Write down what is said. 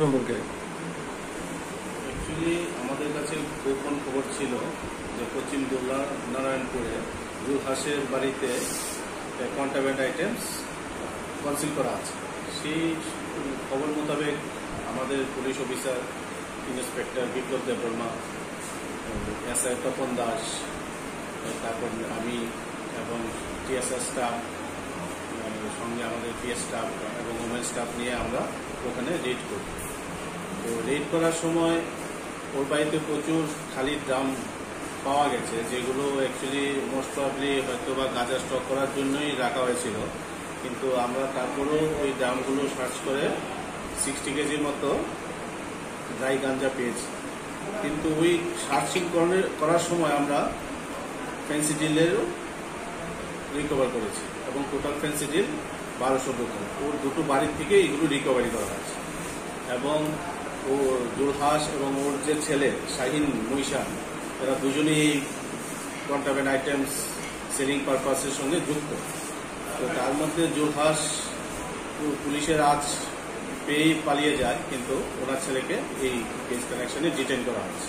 সম্পর্কে অ্যাকচুয়ালি আমাদের কাছে গোপন খবর ছিল যে পশ্চিম দুর্লা নারায়ণপুরে জুলহাসের বাড়িতে কন্ট্রাব্যান্ড আইটেমস কনসিল করা আছে। সেই খবর মোতাবেক আমাদের পুলিশ অফিসার ইন্সপেক্টর বিপ্লব দেববর্মা, এসআই তপন দাস, তারপর আমি এবং টিএসআর স্টাফ, সঙ্গে আমাদের পিএস স্টাফ এবং ওমেন স্টাফ নিয়ে আমরা ওখানে রেড করি। তো রেড করার সময় ওর বাড়িতে প্রচুর খালি ড্রাম পাওয়া গেছে, যেগুলো অ্যাকচুয়ালি মোস্ট প্রবলি হয়তো বা গাঁজা স্টক করার জন্যই রাখা হয়েছিল। কিন্তু আমরা তারপরেও ওই ড্রামগুলো সার্চ করে 60 কেজির মতো ড্রাই গাঁজা পেয়েছি। কিন্তু ওই সার্চিং করার সময় আমরা ফেন্সিডিলেরও রিকভার করেছি এবং টোটাল ফেন্সিডিল 1200 বোতল ওর দুটো বাড়ির থেকে এগুলো রিকভারি করা হয়েছে। এবং ও জুলহাস এবং ওর যে ছেলে শাহিন মুইশান, এরা দুজনেই কন্ট্রাব্যান্ড আইটেমস সেলিং পারপাসের সঙ্গে যুক্ত। তো তার মধ্যে জুলহাস পুলিশের আজ পেয়ে পালিয়ে যায়, কিন্তু ওনার ছেলেকে এই কেস কানেকশনে ডিটেইন করা হয়েছে।